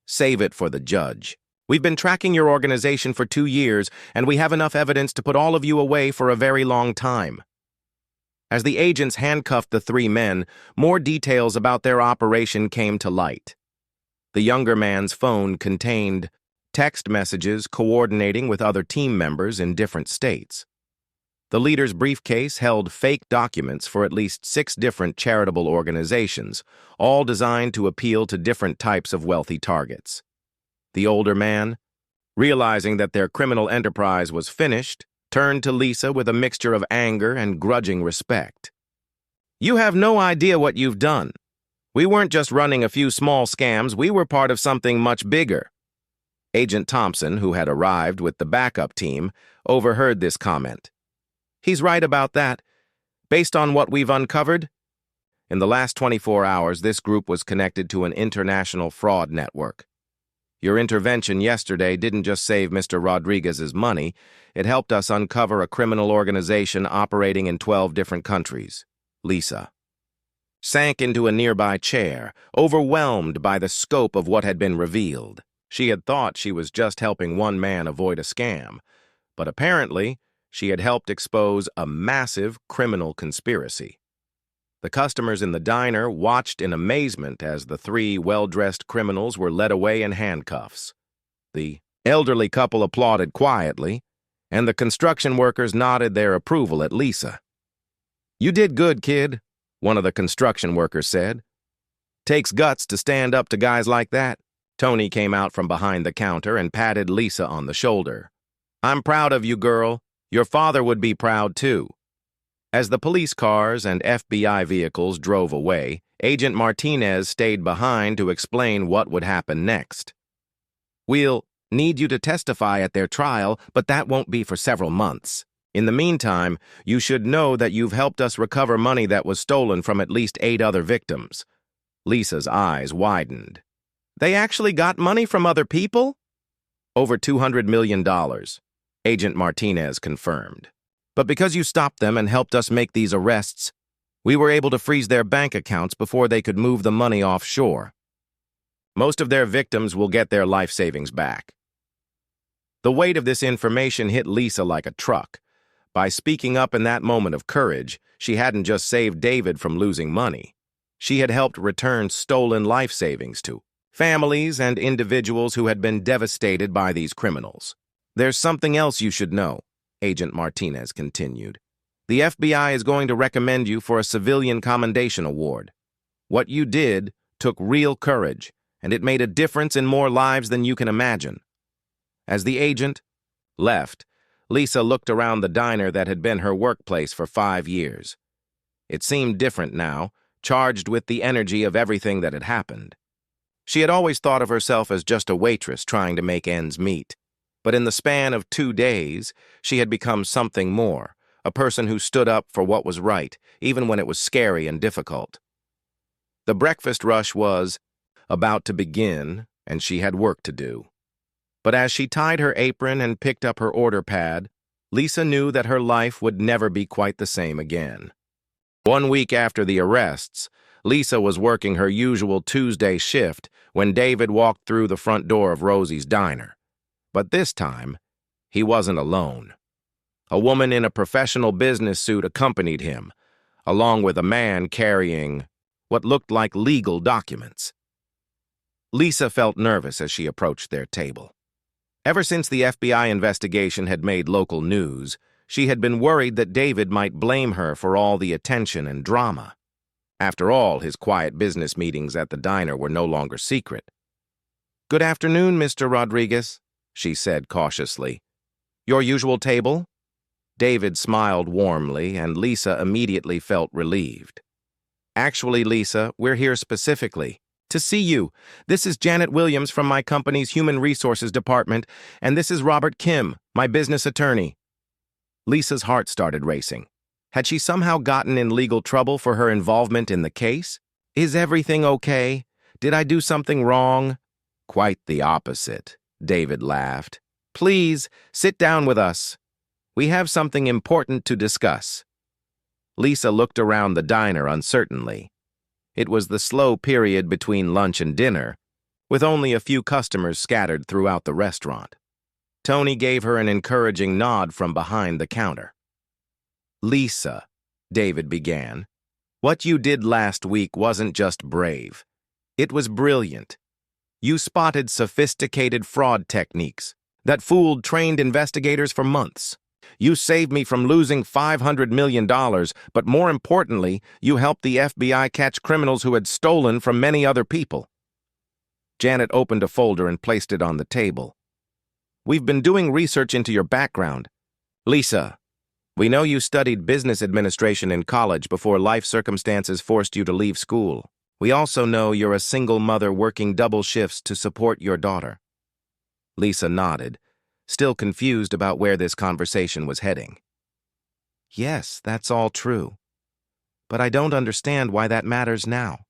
Save it for the judge. We've been tracking your organization for 2 years, and we have enough evidence to put all of you away for a very long time. As the agents handcuffed the 3 men, more details about their operation came to light. The younger man's phone contained text messages coordinating with other team members in different states. The leader's briefcase held fake documents for at least 6 different charitable organizations, all designed to appeal to different types of wealthy targets. The older man, realizing that their criminal enterprise was finished, turned to Lisa with a mixture of anger and grudging respect. You have no idea what you've done. We weren't just running a few small scams, we were part of something much bigger. Agent Thompson, who had arrived with the backup team, overheard this comment. He's right about that. Based on what we've uncovered, in the last 24 hours, this group was connected to an international fraud network. Your intervention yesterday didn't just save Mr. Rodriguez's money, it helped us uncover a criminal organization operating in 12 different countries. Lisa sank into a nearby chair, overwhelmed by the scope of what had been revealed. She had thought she was just helping one man avoid a scam, but apparently, she had helped expose a massive criminal conspiracy. The customers in the diner watched in amazement as the 3 well-dressed criminals were led away in handcuffs. The elderly couple applauded quietly, and the construction workers nodded their approval at Lisa. You did good, kid, one of the construction workers said. Takes guts to stand up to guys like that. Tony came out from behind the counter and patted Lisa on the shoulder. I'm proud of you, girl. Your father would be proud, too. As the police cars and FBI vehicles drove away, Agent Martinez stayed behind to explain what would happen next. We'll need you to testify at their trial, but that won't be for several months. In the meantime, you should know that you've helped us recover money that was stolen from at least 8 other victims. Lisa's eyes widened. They actually got money from other people? Over $200 million. Agent Martinez confirmed. But because you stopped them and helped us make these arrests, we were able to freeze their bank accounts before they could move the money offshore. Most of their victims will get their life savings back. The weight of this information hit Lisa like a truck. By speaking up in that moment of courage, she hadn't just saved David from losing money. She had helped return stolen life savings to families and individuals who had been devastated by these criminals. There's something else you should know, Agent Martinez continued. The FBI is going to recommend you for a Civilian Commendation Award. What you did took real courage, and it made a difference in more lives than you can imagine. As the agent left, Lisa looked around the diner that had been her workplace for 5 years. It seemed different now, charged with the energy of everything that had happened. She had always thought of herself as just a waitress trying to make ends meet. But in the span of 2 days, she had become something more, a person who stood up for what was right, even when it was scary and difficult. The breakfast rush was about to begin, and she had work to do. But as she tied her apron and picked up her order pad, Lisa knew that her life would never be quite the same again. 1 week after the arrests, Lisa was working her usual Tuesday shift when David walked through the front door of Rosie's diner. But this time, he wasn't alone. A woman in a professional business suit accompanied him, along with a man carrying what looked like legal documents. Lisa felt nervous as she approached their table. Ever since the FBI investigation had made local news, she had been worried that David might blame her for all the attention and drama. After all, his quiet business meetings at the diner were no longer secret. "Good afternoon, Mr. Rodriguez," she said cautiously. "Your usual table?" David smiled warmly, and Lisa immediately felt relieved. "Actually, Lisa, we're here specifically to see you. This is Janet Williams from my company's Human Resources Department, and this is Robert Kim, my business attorney." Lisa's heart started racing. Had she somehow gotten in legal trouble for her involvement in the case? "Is everything okay? Did I do something wrong?" "Quite the opposite," David laughed. "Please, sit down with us. We have something important to discuss." Lisa looked around the diner uncertainly. It was the slow period between lunch and dinner, with only a few customers scattered throughout the restaurant. Tony gave her an encouraging nod from behind the counter. "Lisa," David began, "what you did last week wasn't just brave. It was brilliant. You spotted sophisticated fraud techniques that fooled trained investigators for months. You saved me from losing $500 million, but more importantly, you helped the FBI catch criminals who had stolen from many other people." Janet opened a folder and placed it on the table. "We've been doing research into your background. Lisa, we know you studied business administration in college before life circumstances forced you to leave school. We also know you're a single mother working double shifts to support your daughter." Lisa nodded, still confused about where this conversation was heading. "Yes, that's all true. But I don't understand why that matters now."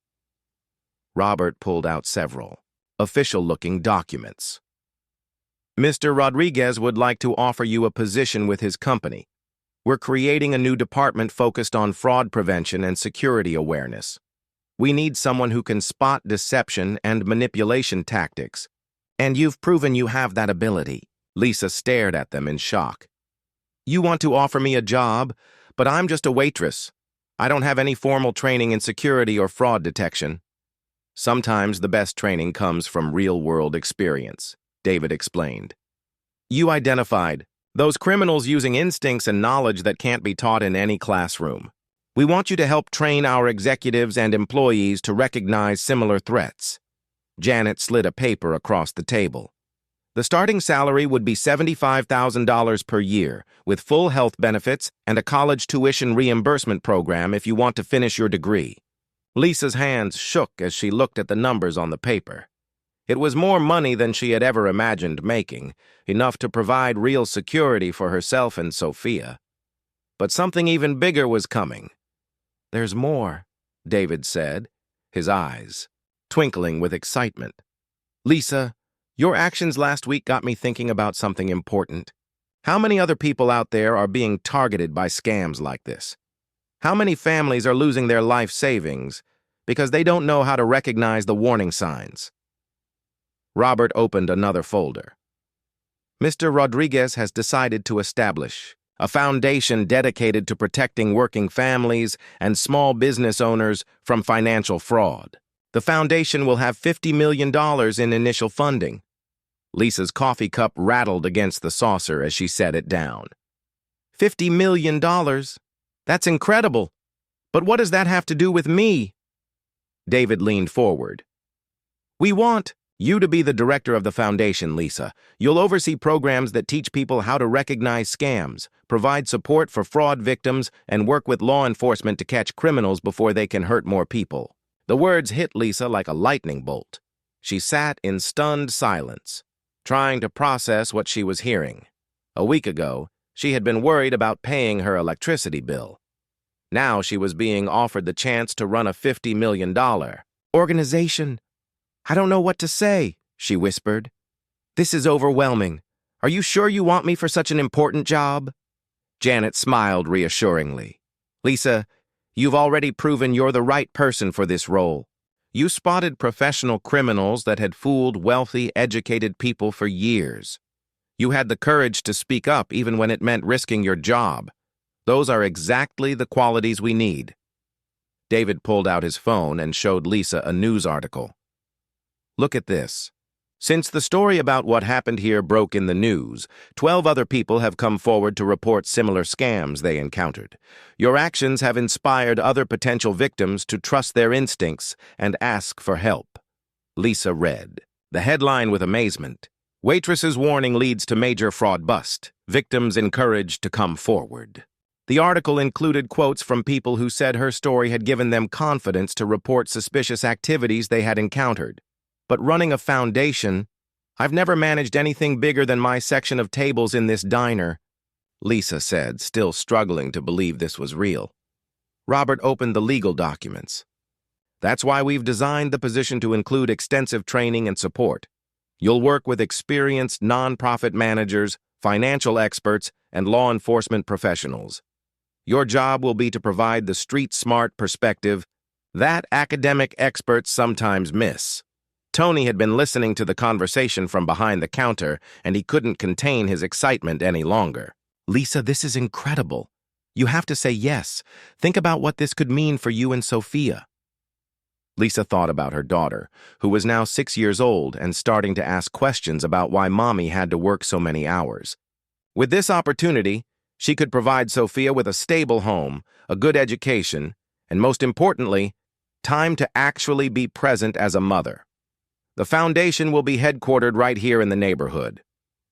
Robert pulled out several official-looking documents. "Mr. Rodriguez would like to offer you a position with his company. We're creating a new department focused on fraud prevention and security awareness. We need someone who can spot deception and manipulation tactics. And you've proven you have that ability." Lisa stared at them in shock. "You want to offer me a job, but I'm just a waitress. I don't have any formal training in security or fraud detection." "Sometimes the best training comes from real-world experience," David explained. "You identified those criminals using instincts and knowledge that can't be taught in any classroom. We want you to help train our executives and employees to recognize similar threats." Janet slid a paper across the table. "The starting salary would be $75,000 per year, with full health benefits and a college tuition reimbursement program if you want to finish your degree." Lisa's hands shook as she looked at the numbers on the paper. It was more money than she had ever imagined making, enough to provide real security for herself and Sophia. But something even bigger was coming. "There's more," David said, his eyes twinkling with excitement. "Lisa, your actions last week got me thinking about something important. How many other people out there are being targeted by scams like this? How many families are losing their life savings because they don't know how to recognize the warning signs?" Robert opened another folder. "Mr. Rodriguez has decided to establish a foundation dedicated to protecting working families and small business owners from financial fraud. The foundation will have $50 million in initial funding." Lisa's coffee cup rattled against the saucer as she set it down. $50 million? That's incredible. But what does that have to do with me?" David leaned forward. "We want You to be the director of the foundation, Lisa. You'll oversee programs that teach people how to recognize scams, provide support for fraud victims, and work with law enforcement to catch criminals before they can hurt more people. The words hit Lisa like a lightning bolt. She sat in stunned silence, trying to process what she was hearing. A week ago, she had been worried about paying her electricity bill. Now she was being offered the chance to run a $50 million organization. "I don't know what to say," she whispered. "This is overwhelming. Are you sure you want me for such an important job?" Janet smiled reassuringly. "Lisa, you've already proven you're the right person for this role. You spotted professional criminals that had fooled wealthy, educated people for years. You had the courage to speak up even when it meant risking your job. Those are exactly the qualities we need." David pulled out his phone and showed Lisa a news article. "Look at this. Since the story about what happened here broke in the news, 12 other people have come forward to report similar scams they encountered. Your actions have inspired other potential victims to trust their instincts and ask for help." Lisa read the headline with amazement. "Waitress's warning leads to major fraud bust. Victims encouraged to come forward." The article included quotes from people who said her story had given them confidence to report suspicious activities they had encountered. "But running a foundation, I've never managed anything bigger than my section of tables in this diner," Lisa said, still struggling to believe this was real. Robert opened the legal documents. "That's why we've designed the position to include extensive training and support. You'll work with experienced nonprofit managers, financial experts, and law enforcement professionals. Your job will be to provide the street-smart perspective that academic experts sometimes miss." Tony had been listening to the conversation from behind the counter, and he couldn't contain his excitement any longer. "Lisa, this is incredible. You have to say yes. Think about what this could mean for you and Sophia." Lisa thought about her daughter, who was now 6 years old and starting to ask questions about why Mommy had to work so many hours. With this opportunity, she could provide Sophia with a stable home, a good education, and most importantly, time to actually be present as a mother. "The foundation will be headquartered right here in the neighborhood,"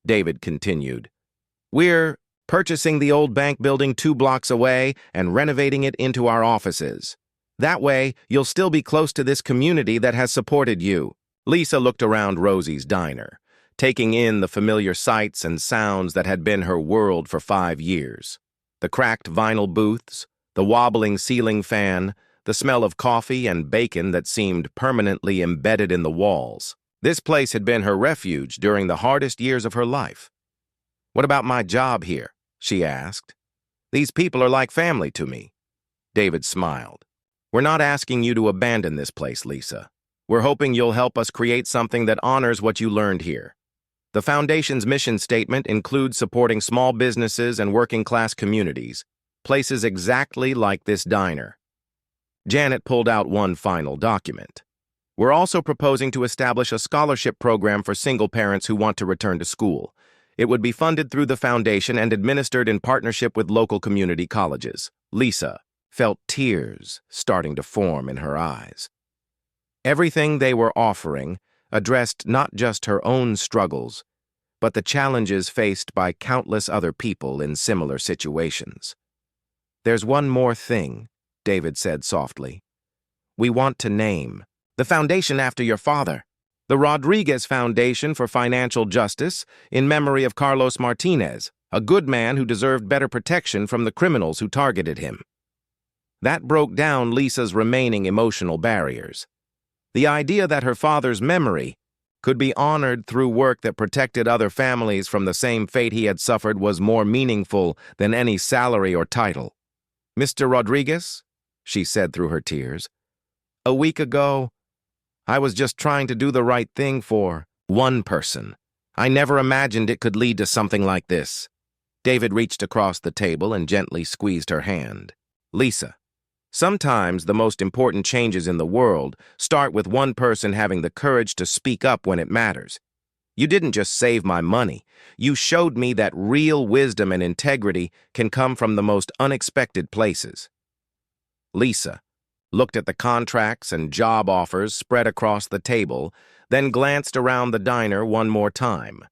David continued. "We're purchasing the old bank building 2 blocks away and renovating it into our offices. That way, you'll still be close to this community that has supported you." Lisa looked around Rosie's diner, taking in the familiar sights and sounds that had been her world for 5 years. The cracked vinyl booths, the wobbling ceiling fan, the smell of coffee and bacon that seemed permanently embedded in the walls. This place had been her refuge during the hardest years of her life. "What about my job here?" she asked. "These people are like family to me." David smiled. "We're not asking you to abandon this place, Lisa. We're hoping you'll help us create something that honors what you learned here. The Foundation's mission statement includes supporting small businesses and working-class communities, places exactly like this diner." Janet pulled out one final document. "We're also proposing to establish a scholarship program for single parents who want to return to school. It would be funded through the foundation and administered in partnership with local community colleges." Lisa felt tears starting to form in her eyes. Everything they were offering addressed not just her own struggles, but the challenges faced by countless other people in similar situations. "There's one more thing," David said softly. "We want to name the foundation after your father, the Rodriguez Foundation for Financial Justice, in memory of Carlos Martinez, a good man who deserved better protection from the criminals who targeted him." That broke down Lisa's remaining emotional barriers. The idea that her father's memory could be honored through work that protected other families from the same fate he had suffered was more meaningful than any salary or title. "Mr. Rodriguez," she said through her tears, "a week ago, I was just trying to do the right thing for one person. I never imagined it could lead to something like this." David reached across the table and gently squeezed her hand. "Lisa, sometimes the most important changes in the world start with one person having the courage to speak up when it matters. You didn't just save my money. You showed me that real wisdom and integrity can come from the most unexpected places." Lisa, looked at the contracts and job offers spread across the table, then glanced around the diner one more time.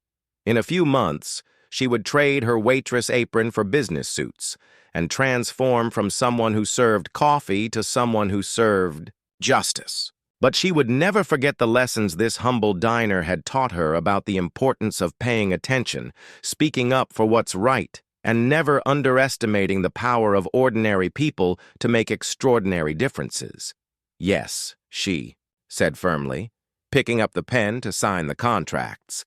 In a few months, she would trade her waitress apron for business suits and transform from someone who served coffee to someone who served justice. But she would never forget the lessons this humble diner had taught her about the importance of paying attention, speaking up for what's right, and never underestimating the power of ordinary people to make extraordinary differences. "Yes," she said firmly, picking up the pen to sign the contracts.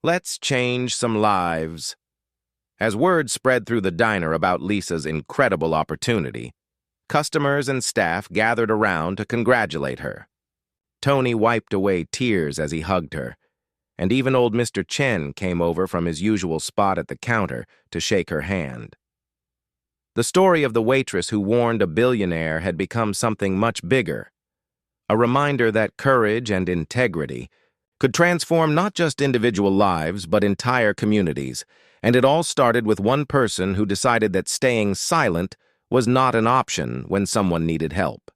"Let's change some lives." As word spread through the diner about Lisa's incredible opportunity, customers and staff gathered around to congratulate her. Tony wiped away tears as he hugged her, and even old Mr. Chen came over from his usual spot at the counter to shake her hand. The story of the waitress who warned a billionaire had become something much bigger, a reminder that courage and integrity could transform not just individual lives but entire communities, and it all started with one person who decided that staying silent was not an option when someone needed help.